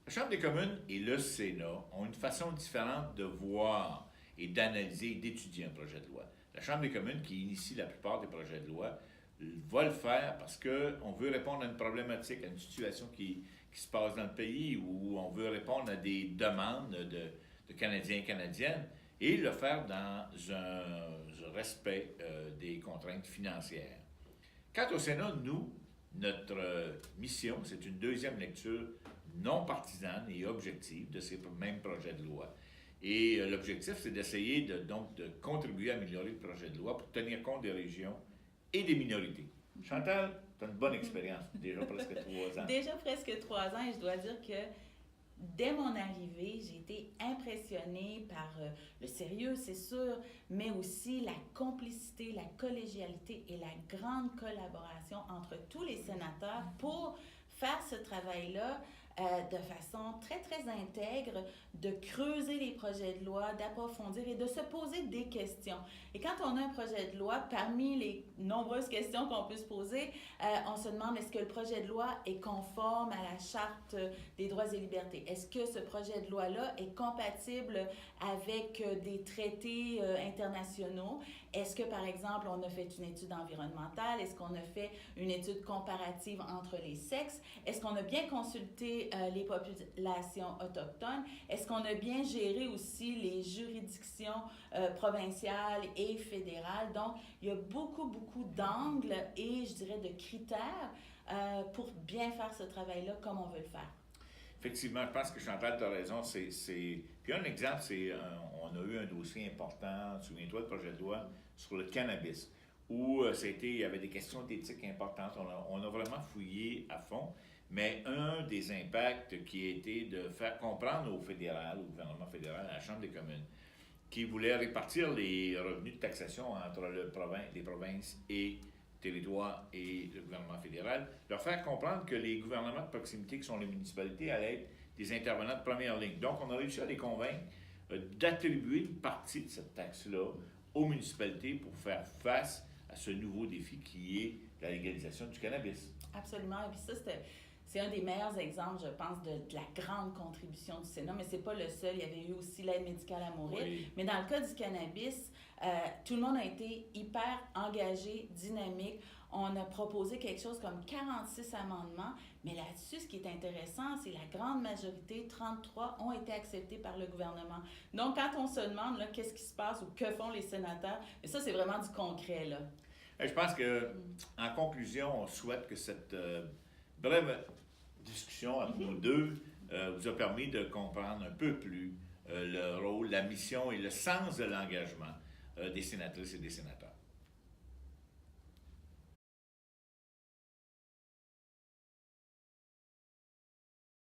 La Chambre des communes et le Sénat ont une façon différente de voir et d'analyser et d'étudier un projet de loi. La Chambre des communes, qui initie la plupart des projets de loi, va le faire parce qu'on veut répondre à une problématique, à une situation qui se passe dans le pays, où on veut répondre à des demandes de Canadiens et Canadiennes, et le faire dans un respect des contraintes financières. Quant au Sénat, nous, notre mission, c'est une deuxième lecture non partisane et objective de ces mêmes projets de loi. Et l'objectif, c'est d'essayer donc de contribuer à améliorer le projet de loi pour tenir compte des régions et des minorités. Chantal, tu as une bonne expérience, déjà presque 3 ans. Déjà presque 3 ans, et je dois dire que dès mon arrivée, j'ai été impressionnée par le sérieux, c'est sûr, mais aussi la complicité, la collégialité et la grande collaboration entre tous les sénateurs pour faire ce travail-là de façon très, très intègre, de creuser les projets de loi, d'approfondir et de se poser des questions. Et quand on a un projet de loi, parmi les nombreuses questions qu'on peut se poser, on se demande est-ce que le projet de loi est conforme à la Charte des droits et libertés? Est-ce que ce projet de loi-là est compatible avec des traités internationaux? Est-ce que, par exemple, on a fait une étude environnementale? Est-ce qu'on a fait une étude comparative entre les sexes? Est-ce qu'on a bien consulté les populations autochtones? Est-ce qu'on a bien géré aussi les juridictions provinciales et fédérales? Donc, il y a beaucoup, beaucoup d'angles et, je dirais, de critères pour bien faire ce travail-là comme on veut le faire. Effectivement, je pense que Chantal, tu as raison. Puis un exemple, on a eu un dossier important, souviens-toi, le projet de loi sur le cannabis, où il y avait des questions d'éthique importantes. On a vraiment fouillé à fond. Mais un des impacts qui a été de faire comprendre au fédéral, au gouvernement fédéral, à la Chambre des communes, qui voulait répartir les revenus de taxation entre les provinces et territoires et le gouvernement fédéral, leur faire comprendre que les gouvernements de proximité, qui sont les municipalités, allaient être des intervenants de première ligne. Donc, on a réussi à les convaincre d'attribuer une partie de cette taxe-là aux municipalités pour faire face à ce nouveau défi qui est la légalisation du cannabis. Absolument. Et puis ça, c'est un des meilleurs exemples, je pense, de la grande contribution du Sénat, mais ce n'est pas le seul. Il y avait eu aussi l'aide médicale à mourir. Oui. Mais dans le cas du cannabis, tout le monde a été hyper engagé, dynamique. On a proposé quelque chose comme 46 amendements, mais là-dessus, ce qui est intéressant, c'est la grande majorité, 33, ont été acceptés par le gouvernement. Donc, quand on se demande là, qu'est-ce qui se passe ou que font les sénateurs, mais ça, c'est vraiment du concret, là. Je pense que, en conclusion, on souhaite que cette brève discussion entre nous deux vous a permis de comprendre un peu plus le rôle, la mission et le sens de l'engagement des sénatrices et des sénateurs.